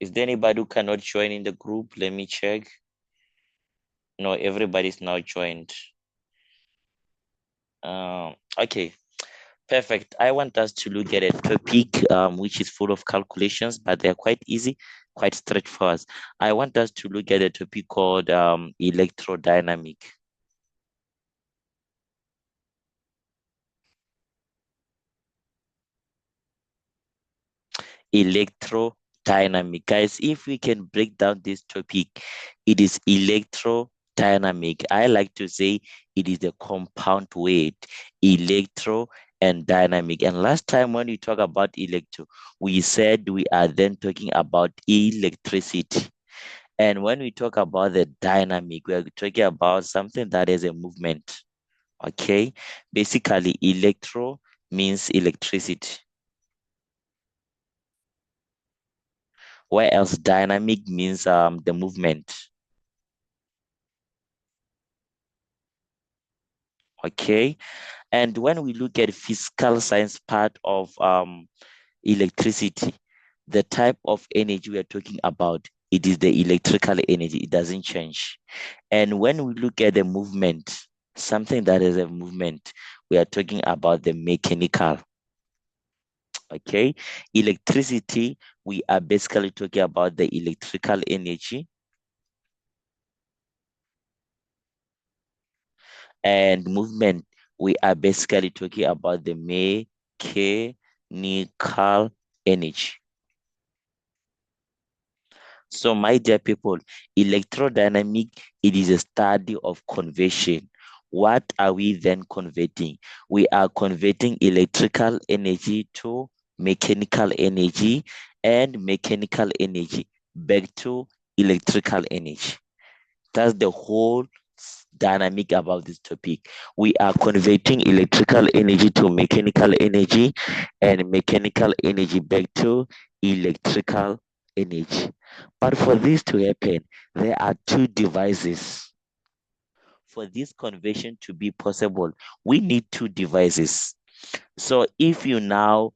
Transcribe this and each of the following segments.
Is there anybody who cannot join in the group? Let me check. No, everybody's now joined. Okay, perfect. I want us to look at a topic which is full of calculations, but they're quite easy, quite straightforward. I want us to look at a topic called electrodynamic. Electrodynamic. Guys, if we can break down this topic, it is electrodynamic. I like to say it is the compound word, electro and dynamic. And last time when we talk about electro, we said we are then talking about electricity. And when we talk about the dynamic, we are talking about something that is a movement. Okay, basically electro means electricity, where else dynamic means the movement. Okay, and when we look at physical science part of electricity, the type of energy we are talking about, it is the electrical energy. It doesn't change. And when we look at the movement, something that is a movement, we are talking about the mechanical. Okay, electricity, we are basically talking about the electrical energy, and movement, we are basically talking about the mechanical energy. So my dear people, electrodynamic, it is a study of conversion. What are we then converting? We are converting electrical energy to mechanical energy, and mechanical energy back to electrical energy. That's the whole dynamic about this topic. We are converting electrical energy to mechanical energy, and mechanical energy back to electrical energy. But for this to happen, there are two devices. For this conversion to be possible, we need two devices. So if you now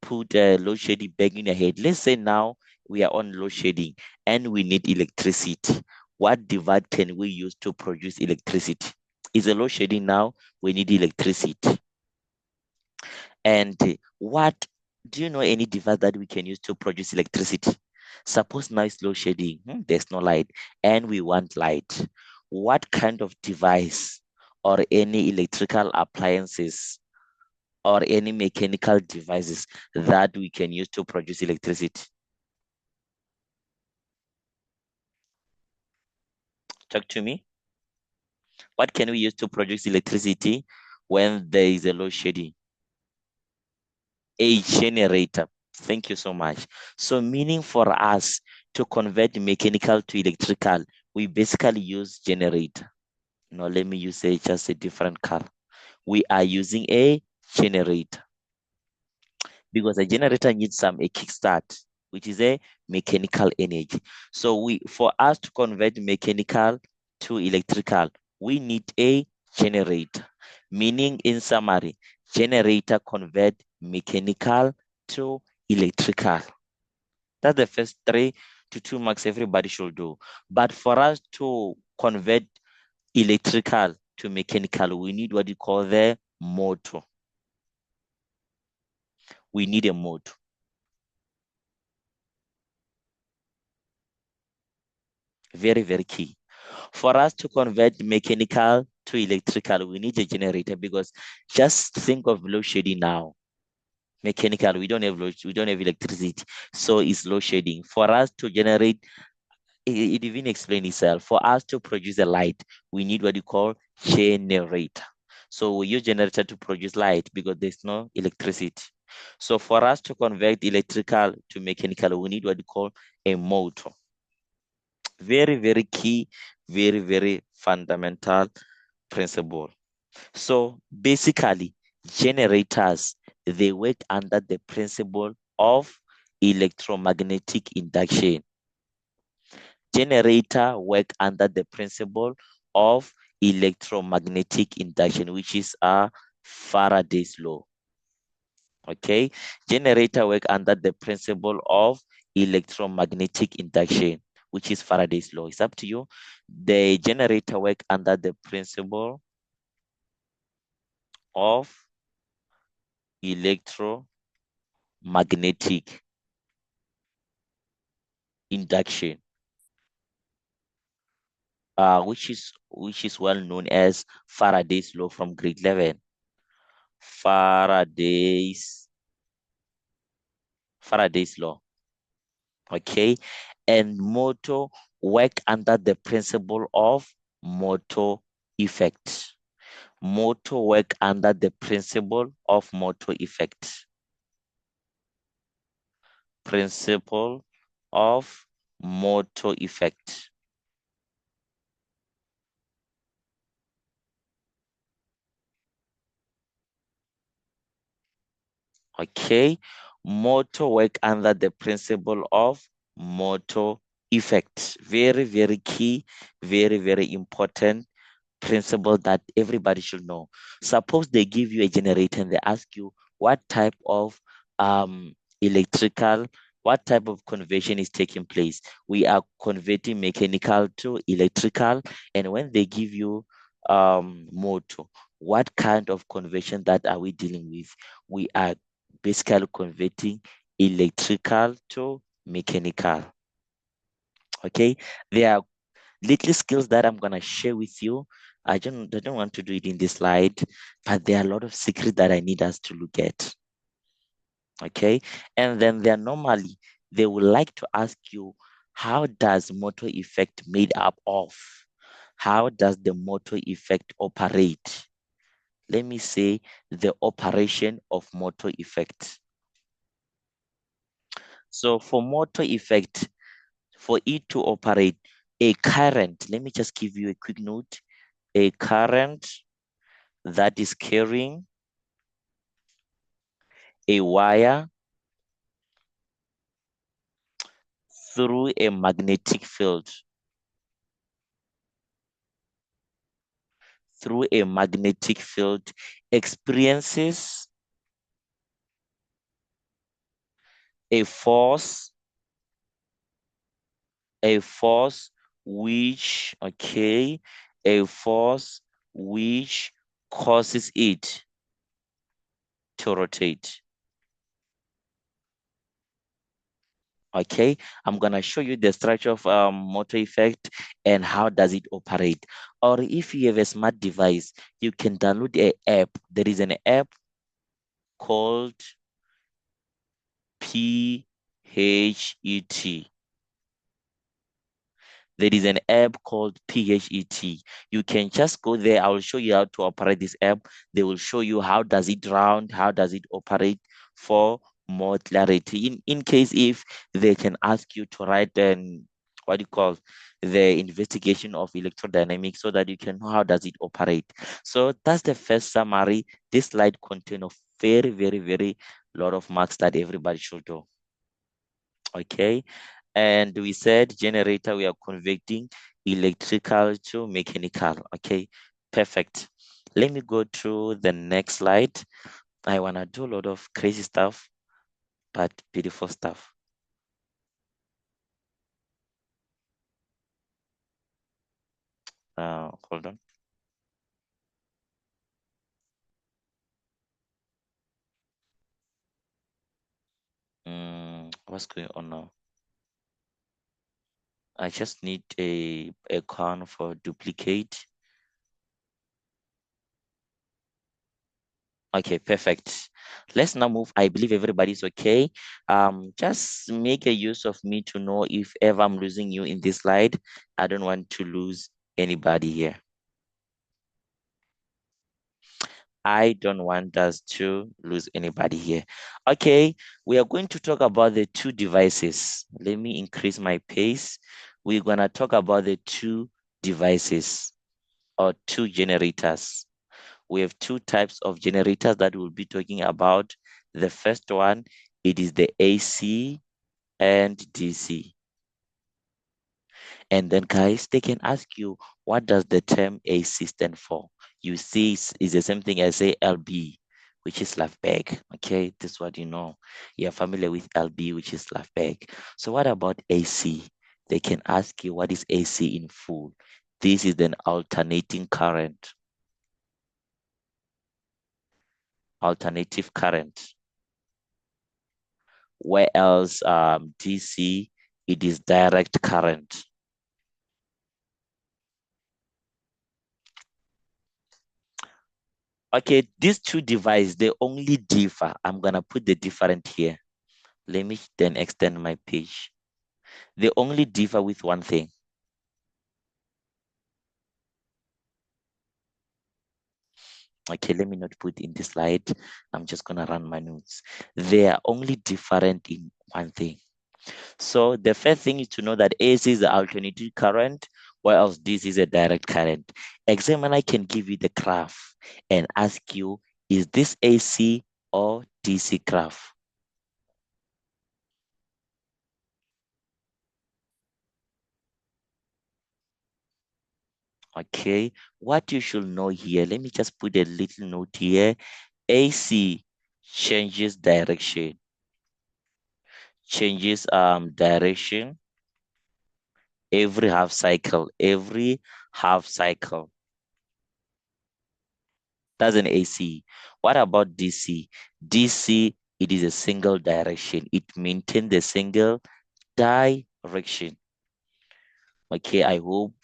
put a load shedding back in your head, let's say now we are on load shedding and we need electricity. What device can we use to produce electricity? Is a load shedding now? We need electricity. And what do you know any device that we can use to produce electricity? Suppose now it's load shedding, there's no light, and we want light. What kind of device or any electrical appliances or any mechanical devices that we can use to produce electricity? Talk to me. What can we use to produce electricity when there is a load shedding? A generator. Thank you so much. So meaning for us to convert mechanical to electrical, we basically use generator. No, let me use just a different color. We are using a generator because a generator needs a kickstart, which is a mechanical energy. So for us to convert mechanical to electrical, we need a generator. Meaning, in summary, generator convert mechanical to electrical. That's the first 3 to 2 marks everybody should do. But for us to convert electrical to mechanical, we need what you call the motor. We need a motor. Very, very key. For us to convert mechanical to electrical, we need a generator, because just think of load shedding now. Mechanical, we don't have electricity, so it's load shedding. For us to generate, it even explains itself. For us to produce a light, we need what you call generator. So we use generator to produce light because there's no electricity. So for us to convert electrical to mechanical, we need what you call a motor. Very, very key, very, very fundamental principle. So basically, generators, they work under the principle of electromagnetic induction. Generator work under the principle of electromagnetic induction, which is a Faraday's law. Okay, generator work under the principle of electromagnetic induction, which is Faraday's law. It's up to you. The generator work under the principle of electromagnetic induction, which is well known as Faraday's law from grade 11. Faraday's law. Okay, and motor work under the principle of motor effect. Motor work under the principle of motor effect. Principle of motor effect. Okay, motor work under the principle of motor effect. Very, very key, very, very important principle that everybody should know. Suppose they give you a generator and they ask you what type of electrical, what type of conversion is taking place. We are converting mechanical to electrical, and when they give you motor, what kind of conversion that are we dealing with? We are basically converting electrical to mechanical. Okay, there are little skills that I'm gonna share with you. I don't want to do it in this slide, but there are a lot of secrets that I need us to look at. Okay, and then they would like to ask you, how does motor effect made up of? How does the motor effect operate? Let me say the operation of motor effect. So for motor effect, for it to operate, a current, let me just give you a quick note, a current that is carrying a wire through a magnetic field, experiences a force, a force which, okay, a force which causes it to rotate. Okay, I'm gonna show you the structure of motor effect and how does it operate. Or if you have a smart device, you can download a app. There is an app called PHET. There is an app called PHET. You can just go there. I will show you how to operate this app. They will show you how does it round, how does it operate for more clarity. In case if they can ask you to write an what do you call the investigation of electrodynamics so that you can know how does it operate. So that's the first summary. This slide contains a very, very, very lot of marks that everybody should do. Okay, and we said generator, we are converting electrical to mechanical. Okay, perfect. Let me go to the next slide. I want to do a lot of crazy stuff, but beautiful stuff. Hold on. What's going on now? I just need a con for duplicate. Okay, perfect. Let's now move. I believe everybody's okay. Just make a use of me to know if ever I'm losing you in this slide. I don't want to lose anybody here. I don't want us to lose anybody here. Okay, we are going to talk about the two devices. Let me increase my pace. We're gonna talk about the two devices or two generators. We have two types of generators that we'll be talking about. The first one, it is the AC and DC. And then guys, they can ask you, what does the term AC stand for? You see, it's the same thing as ALB. which is left back. Okay, this is what you know. You're familiar with LB, which is left back. So what about AC? They can ask you what is AC in full. This is an alternating current. Alternative current. Where else DC, it is direct current. Okay, these two devices, they only differ. I'm going to put the different here. Let me then extend my page. They only differ with one thing. Okay, let me not put in the slide. I'm just going to run my notes. They are only different in one thing. So the first thing is to know that AC is the alternating current, whereas this is a direct current. Examiner can give you the graph and ask you, is this AC or DC graph? Okay, what you should know here, let me just put a little note here. AC changes direction, direction every half cycle. That's an AC. What about DC? DC, it is a single direction. It maintains the single direction. Okay, I hope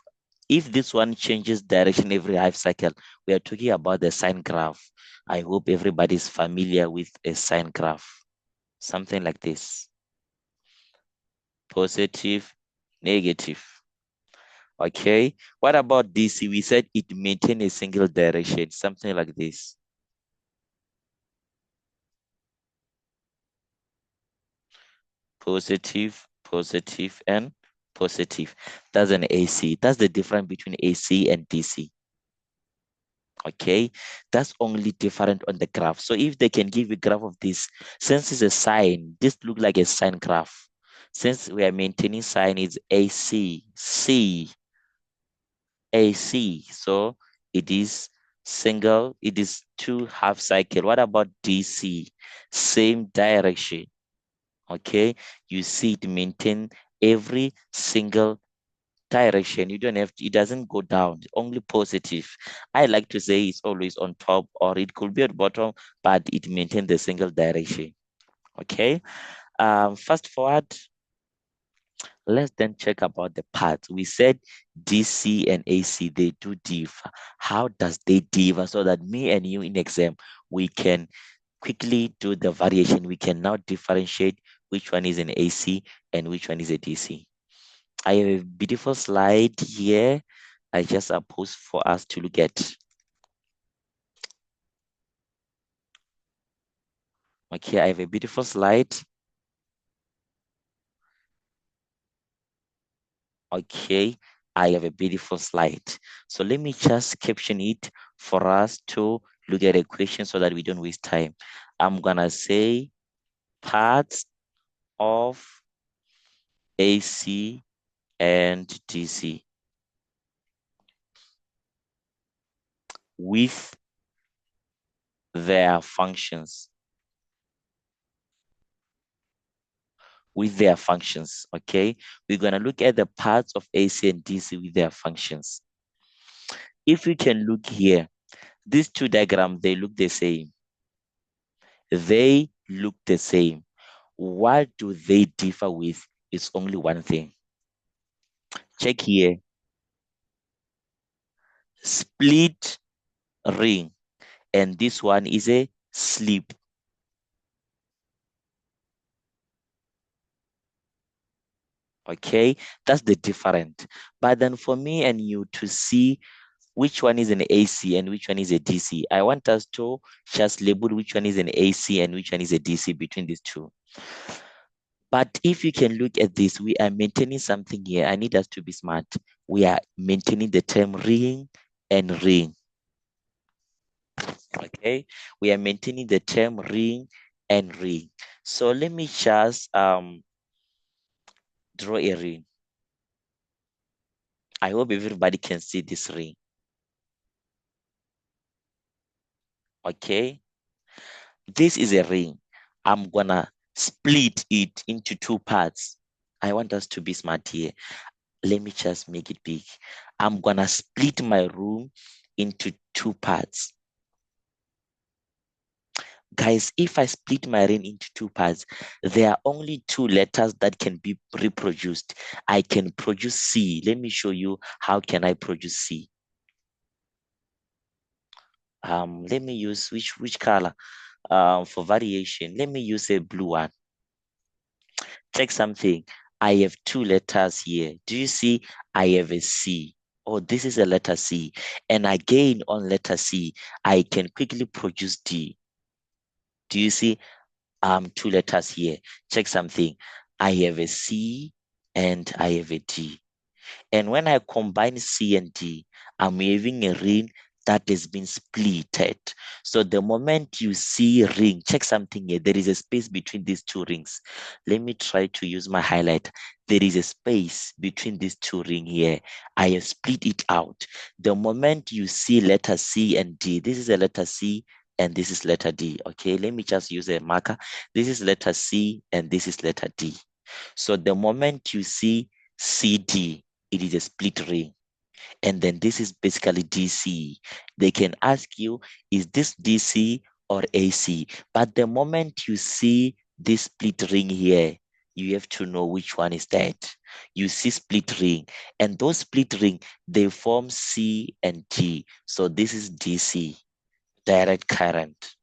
if this one changes direction every half cycle, we are talking about the sine graph. I hope everybody is familiar with a sine graph. Something like this. Positive, negative. Okay. What about DC? We said it maintains a single direction. Something like this. Positive, positive, and positive. That's an AC. That's the difference between AC and DC. Okay, that's only different on the graph. So if they can give you a graph of this, since it's a sine, this look like a sine graph. Since we are maintaining sine is AC, AC. So it is single, it is two half cycle. What about DC? Same direction. Okay, you see it maintain every single direction. You don't have to, it doesn't go down, only positive. I like to say it's always on top or it could be at bottom, but it maintains the single direction. Okay, fast forward, let's then check about the parts. We said DC and AC, they do differ. How does they differ so that me and you in exam, we can quickly do the variation. We can now differentiate which one is an AC and which one is a DC. I have a beautiful slide here. I just post for us to look at. Okay, I have a beautiful slide. Okay, I have a beautiful slide. So let me just caption it for us to look at a question so that we don't waste time. I'm gonna say parts of AC and DC with their functions. Okay? We're going to look at the parts of AC and DC with their functions. If you can look here, these two diagrams, they look the same. They look the same. What do they differ with? It's only one thing. Check here. Split ring. And this one is a slip. Okay, that's the difference. But then for me and you to see which one is an AC and which one is a DC, I want us to just label which one is an AC and which one is a DC between these two. But if you can look at this, we are maintaining something here. I need us to be smart. We are maintaining the term ring and ring. Okay, we are maintaining the term ring and ring. So let me just draw a ring. I hope everybody can see this ring. Okay, This is a ring. I'm gonna split it into two parts. I want us to be smart here. Let me just make it big. I'm gonna split my room into two parts. Guys, if I split my ring into two parts, there are only two letters that can be reproduced. I can produce C. Let me show you how can I produce C. Let me use which color? For variation, let me use a blue one. Check something. I have two letters here. Do you see? I have a C. Oh, this is a letter C. And again on letter C, I can quickly produce D. Do you see? Two letters here. Check something. I have a C and I have a D. And when I combine C and D, I'm having a ring that has been splitted. So the moment you see ring, check something here. There is a space between these two rings. Let me try to use my highlight. There is a space between these two rings here. I have split it out. The moment you see letter C and D, this is a letter C and this is letter D. Okay, let me just use a marker. This is letter C and this is letter D. So the moment you see CD, it is a split ring. And then this is basically DC. They can ask you, is this DC or AC? But the moment you see this split ring here, you have to know which one is that. You see split ring, and those split ring, they form C and D. So this is DC, direct current.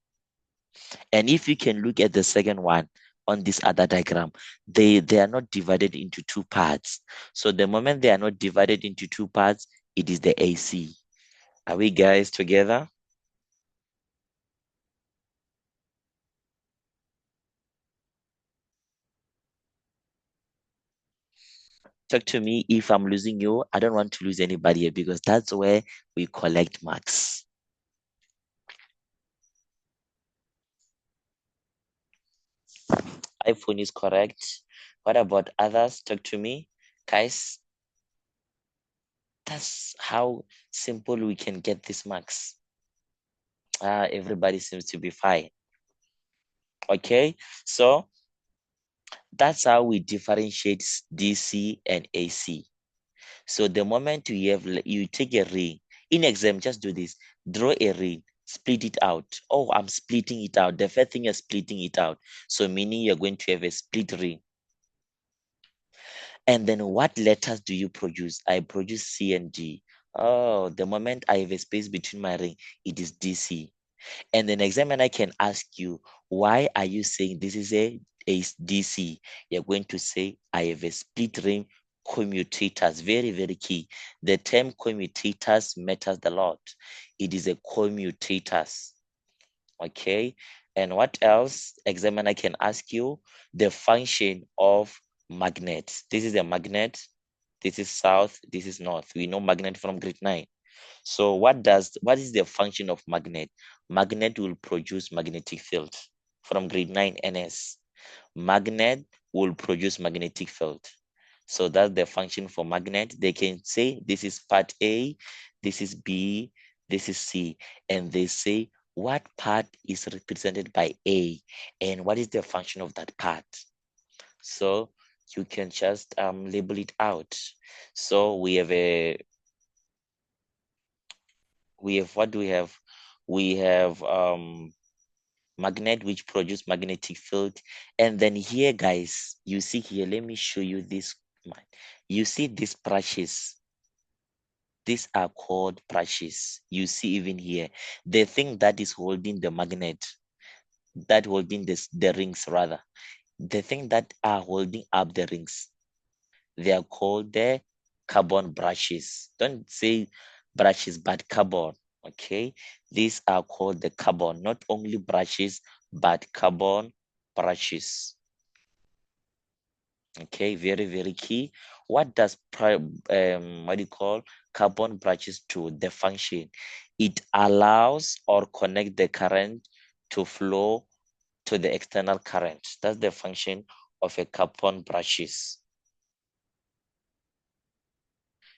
And if you can look at the second one on this other diagram, they are not divided into two parts. So the moment they are not divided into two parts, it is the AC. Are we guys together? Talk to me. If I'm losing you, I don't want to lose anybody here because that's where we collect marks. iPhone is correct. What about others? Talk to me. Guys, that's how simple we can get these marks. Everybody seems to be fine. Okay, so that's how we differentiate DC and AC. So the moment you take a ring, in exam, just do this. Draw a ring, split it out. Oh, I'm splitting it out. The first thing is splitting it out. So meaning you're going to have a split ring. And then what letters do you produce? I produce C and D. Oh, the moment I have a space between my ring, it is DC. And then examiner can ask you, why are you saying this is a DC? You're going to say, I have a split ring commutators. Very, very key. The term commutators matters a lot. It is a commutators. Okay. And what else? Examiner can ask you the function of magnets. This is a magnet. This is south. This is north. We know magnet from grade 9. So what is the function of magnet? Magnet will produce magnetic field from grade 9 NS. Magnet will produce magnetic field. So that's the function for magnet. They can say this is part A, this is B, this is C. And they say what part is represented by A and what is the function of that part. So you can just label it out. So we have what do we have? We have magnet which produce magnetic field. And then here, guys, you see here, let me show you this. You see these brushes. These are called brushes. You see even here, the thing that is holding the magnet, that holding the rings rather, the thing that are holding up the rings, they are called the carbon brushes. Don't say brushes, but carbon. Okay, these are called the carbon, not only brushes, but carbon brushes. Okay, very, very key. What does what do you call carbon brushes do? The function, it allows or connect the current to flow to the external current. That's the function of a carbon brushes.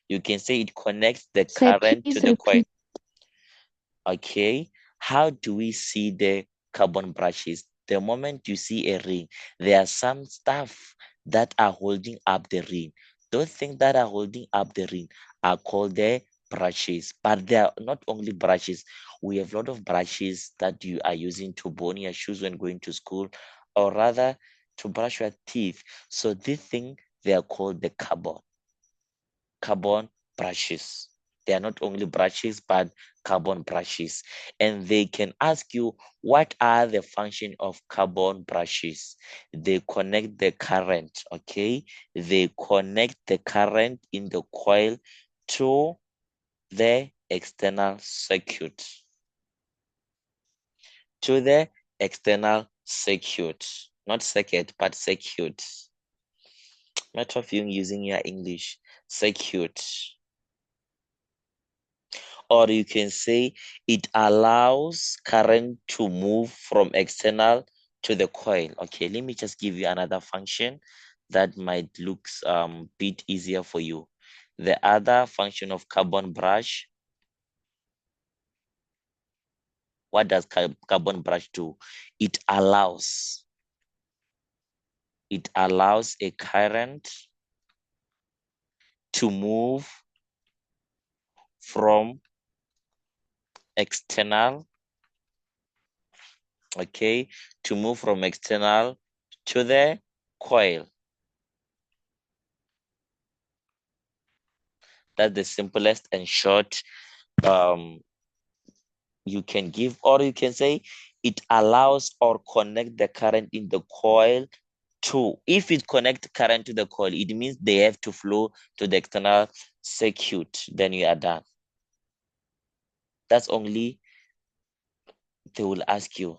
You can say it connects the Sir, current to please the coil. repeat. Okay, how do we see the carbon brushes. The moment you see a ring, there are some stuff that are holding up the ring. Those things that are holding up the ring are called the brushes, but they are not only brushes. We have a lot of brushes that you are using to bone your shoes when going to school, or rather to brush your teeth. So this thing, they are called the carbon brushes. They are not only brushes, but carbon brushes. And they can ask you, what are the function of carbon brushes? They connect the current, okay? They connect the current in the coil to the external circuit. To the external circuit. Not circuit, but circuit. Matter of you using your English. Circuit. Or you can say it allows current to move from external to the coil. Okay, let me just give you another function that might look bit easier for you. The other function of carbon brush, what does carbon brush do? It allows a current to move from external, okay, to move from external to the coil. That's the simplest and short you can give, or you can say it allows or connect the current in the coil to, if it connect current to the coil, it means they have to flow to the external circuit. Then you are done. That's only they will ask you.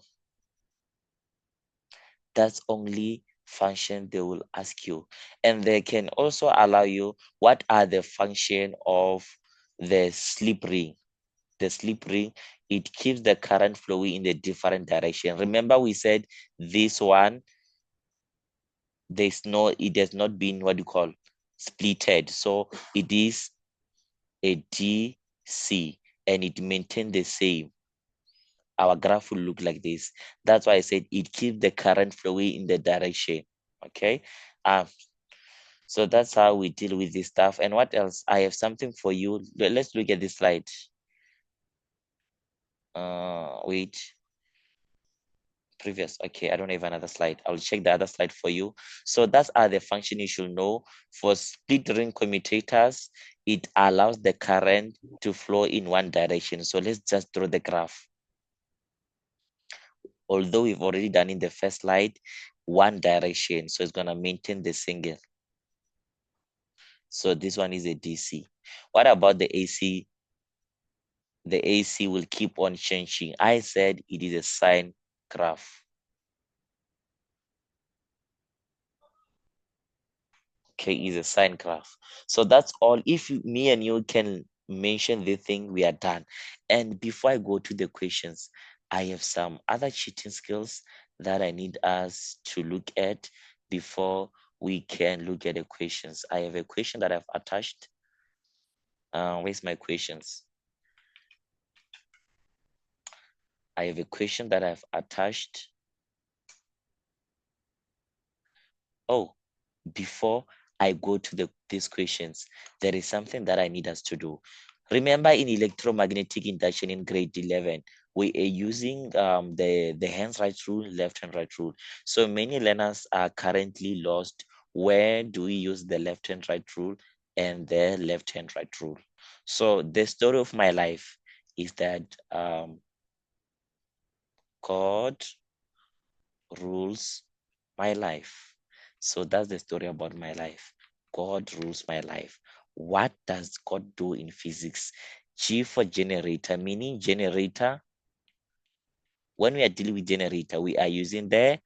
That's only function they will ask you. And they can also allow you, what are the function of the slip ring? The slip ring, it keeps the current flowing in a different direction. Remember we said this one, it has not been what you call splitted. So it is a DC and it maintains the same. Our graph will look like this. That's why I said it keeps the current flowing in the direction. Okay. So that's how we deal with this stuff. And what else? I have something for you. Let's look at this slide. Wait. Previous. Okay, I don't have another slide. I'll check the other slide for you. So that's are the function you should know. For split ring commutators, it allows the current to flow in one direction. So let's just draw the graph. Although we've already done in the first slide, one direction. So it's going to maintain the single. So this one is a DC. What about the AC? The AC will keep on changing. I said it is a sine graph. Okay, is a sine graph. So that's all. If me and you can mention the thing, we are done. And before I go to the questions, I have some other cheating skills that I need us to look at before we can look at the questions. I have a question that I've attached. Where's my questions? I have a question that I've attached. Oh, before I go to these questions, there is something that I need us to do. Remember in electromagnetic induction in grade 11, we are using the hands right rule, left hand right rule. So many learners are currently lost. Where do we use the left hand right rule and the left hand right rule? So the story of my life is that God rules my life. So that's the story about my life. God rules my life. What does God do in physics? G for generator, meaning generator. When we are dealing with generator, we are using the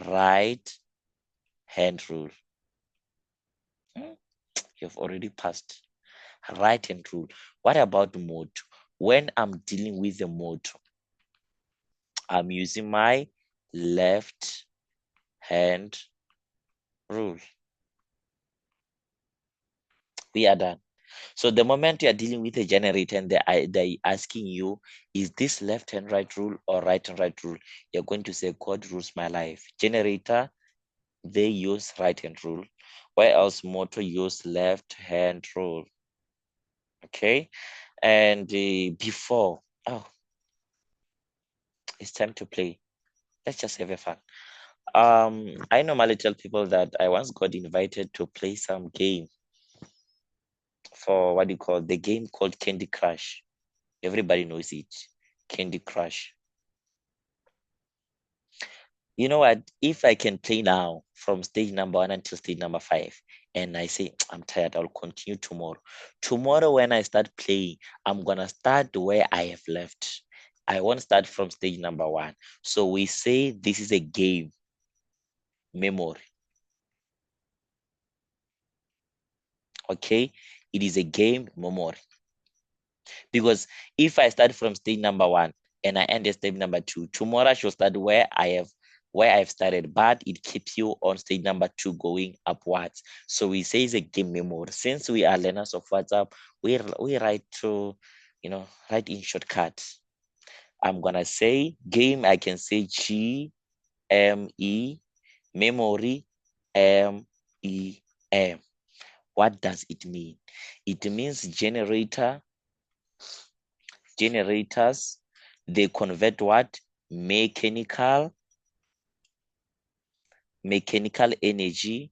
right hand rule. You've already passed. Right hand rule. What about mode? When I'm dealing with the mode, I'm using my left hand rule. We are done. So the moment you are dealing with a generator and they're asking you, is this left hand right rule or right hand right rule? You're going to say, God rules my life. Generator, they use right hand rule. Where else motor use left hand rule? Okay. And before, oh, it's time to play. Let's just have a fun. I normally tell people that I once got invited to play some game for what do you call the game called Candy Crush. Everybody knows it. Candy Crush. You know what? If I can play now from stage number 1 until stage number 5, and I say I'm tired, I'll continue tomorrow. Tomorrow, when I start playing, I'm gonna start where I have left. I won't start from stage number 1. So we say this is a game memory. Okay, it is a game memory. Because if I start from stage number 1 and I end at stage number 2, tomorrow I should start where I've started, but it keeps you on stage number 2 going upwards. So we say it's a game memory. Since we are learners of WhatsApp, we write to, write in shortcuts. I'm gonna say game, I can say GME, memory MEM. What does it mean? It means generators, they convert what? Mechanical energy.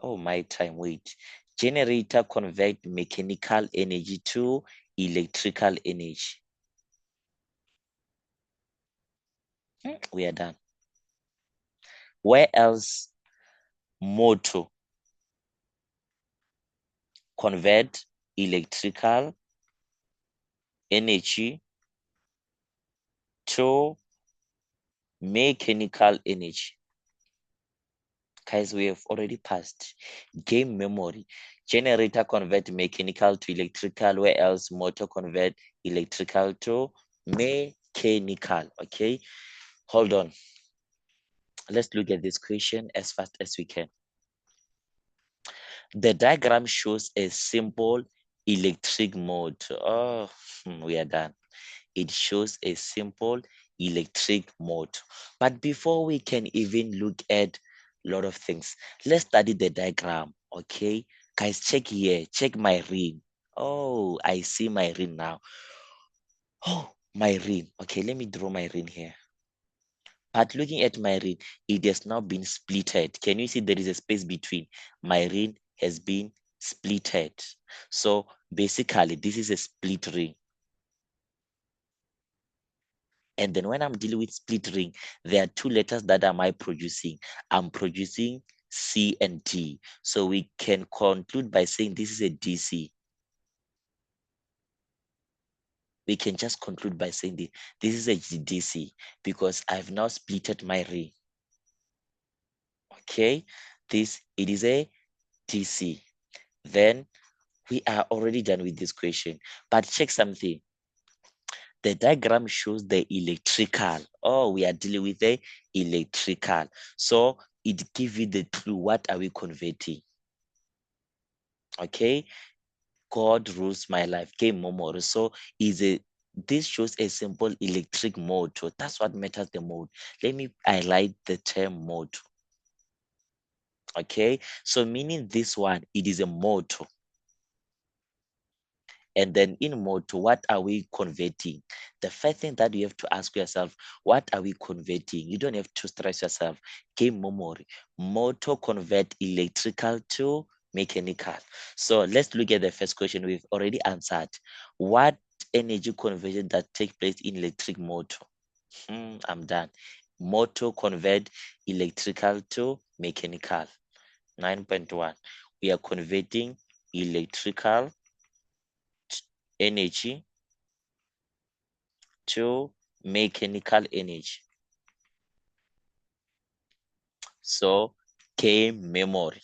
Oh, my time, wait. Generator convert mechanical energy to electrical energy. We are done. Where else? Motor convert electrical energy to mechanical energy. Guys, we have already passed. Game memory. Generator convert mechanical to electrical, where else motor convert electrical to mechanical. Okay, hold on. Let's look at this question as fast as we can. The diagram shows a simple electric motor. Oh, we are done. It shows a simple electric motor. But before we can even look at a lot of things, let's study the diagram. Okay, guys, check here. Check my ring. Oh, I see my ring now. Oh, my ring. Okay, let me draw my ring here. But looking at my ring, it has now been splitted. Can you see there is a space between? My ring has been splitted. So basically, this is a split ring. And then when I'm dealing with split ring, there are two letters that am I producing. I'm producing C and D. So we can conclude by saying this is a DC. We can just conclude by saying this is a DC because I've now splitted my ring. Okay, it is a DC. Then we are already done with this question. But check something. The diagram shows the electrical. Oh, we are dealing with the electrical. So it gives you the clue. What are we converting? Okay. God rules my life. Game memory. So this shows a simple electric motor. That's what matters the most. Let me highlight the term motor. Okay. So meaning this one, it is a motor. And then in motor, what are we converting? The first thing that you have to ask yourself, what are we converting? You don't have to stress yourself. Game memory. Motor convert electrical to mechanical. So let's look at the first question we've already answered. What energy conversion that take place in electric motor? I'm done. Motor convert electrical to mechanical. 9.1. We are converting electrical energy to mechanical energy. So game memory.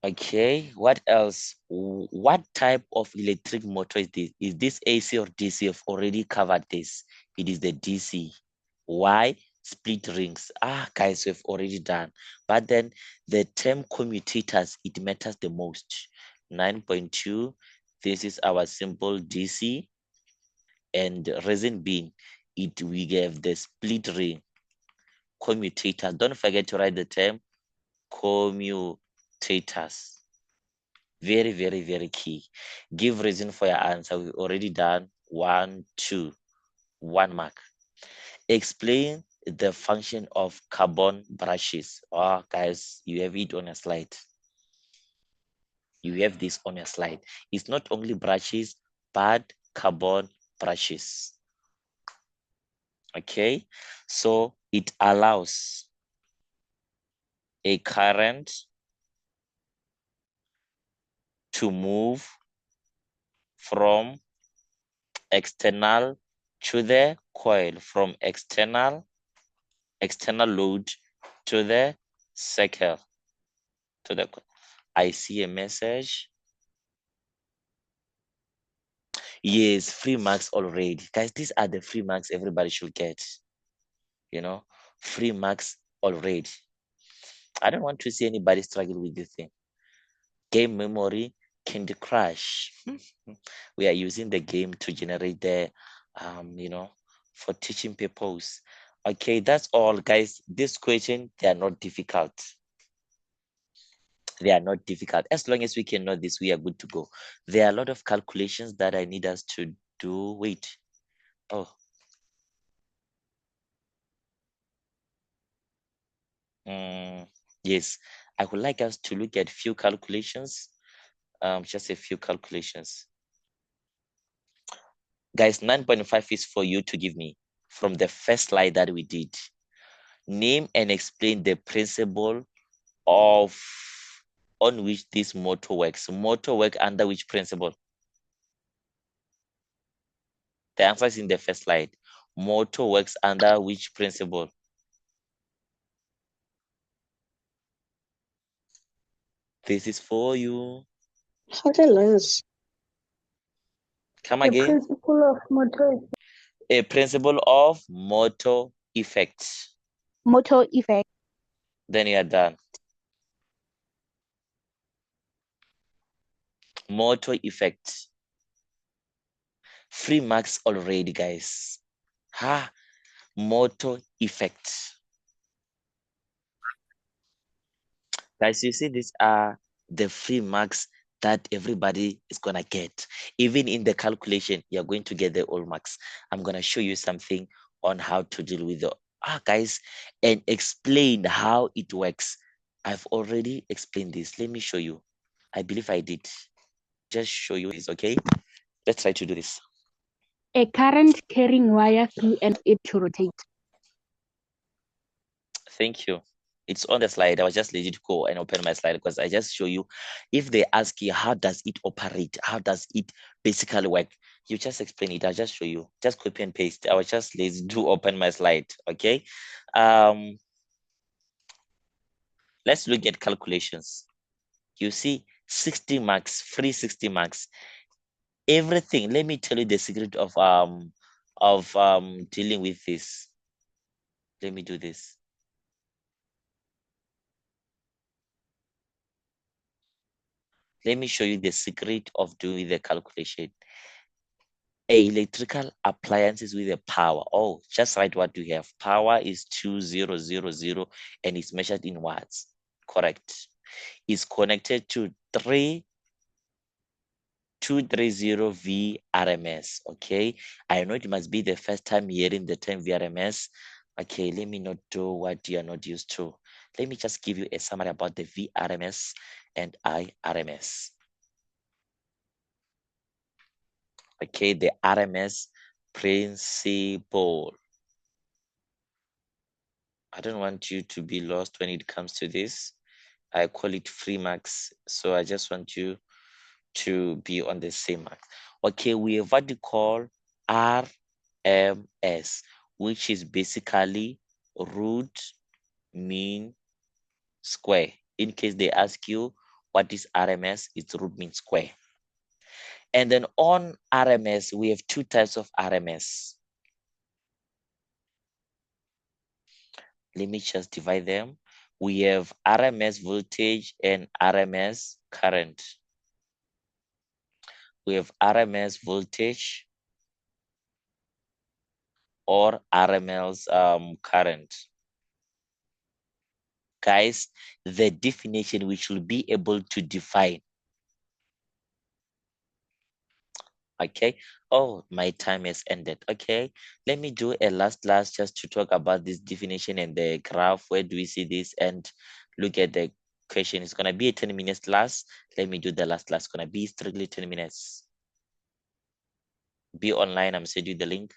Okay, what else? What type of electric motor is this? Is this AC or DC? I've already covered this. It is the DC. Why? Split rings. Guys, we've already done. But then the term commutators, it matters the most. 9.2. This is our simple DC. And reason being, we have the split ring commutators. Don't forget to write the term commutators. Very, very, very key. Give reason for your answer. We've already done 1, 2, 1 mark. Explain the function of carbon brushes. Oh, guys, you have it on your slide. You have this on your slide. It's not only brushes, but carbon brushes. Okay, so it allows a current to move from external to the coil, from external load to the cycle, to the I see a message. Yes, free marks already. Guys, these are the free marks everybody should get. You know, free marks already. I don't want to see anybody struggle with this thing. Game memory, Candy Crush. We are using the game to generate the, for teaching purpose. Okay, that's all, guys. This question, they are not difficult. They are not difficult. As long as we can know this, we are good to go. There are a lot of calculations that I need us to do. Wait. Oh. Yes. I would like us to look at few calculations. Just a few calculations. Guys, 9.5 is for you to give me from the first slide that we did. Name and explain the principle of on which this motor works. Motor work under which principle? The answer is in the first slide. Motor works under which principle? This is for you. Lens. Come The again. principle of motor. A principle of motor effects. Motor effect. Then you are done. Motor effects. Free marks already, guys. Ha! Motor effects. Guys, you see, these are the free marks that everybody is gonna get. Even in the calculation, you're going to get the all marks. I'm gonna show you something on how to deal with the guys, and explain how it works. I've already explained this. Let me show you. I believe I did. Just show you this, okay? Let's try to do this. A current carrying wire through and it to rotate. Thank you. It's on the slide. I was just lazy to go and open my slide because I just show you. If they ask you how does it operate, how does it basically work, you just explain it. I'll just show you. Just copy and paste. I was just lazy to open my slide. Okay. Let's look at calculations. You see 60 marks, free 60 marks. Everything. Let me tell you the secret of dealing with this. Let me do this. Let me show you the secret of doing the calculation. Electrical appliances with a power. Oh, just write what you have. Power is 2000 and it's measured in watts. Correct. It's connected to 3230 VRMS. Okay. I know it must be the first time hearing the term VRMS. Okay, let me not do what you are not used to. Let me just give you a summary about the VRMS and IRMS. Okay, the RMS principle. I don't want you to be lost when it comes to this. I call it free marks. So I just want you to be on the same mark. Okay, we have what we call RMS, which is basically root mean square. In case they ask you what is RMS, it's root mean square. And then on RMS, we have two types of RMS. Let me just divide them. We have RMS voltage and RMS current. We have RMS voltage or RMS current. Guys, the definition we should be able to define. Okay. Oh, my time has ended. Okay. Let me do a last just to talk about this definition and the graph. Where do we see this? And look at the question. It's gonna be a 10 minutes last. Let me do the last. It's gonna be strictly 10 minutes. Be online. I'm sending you the link.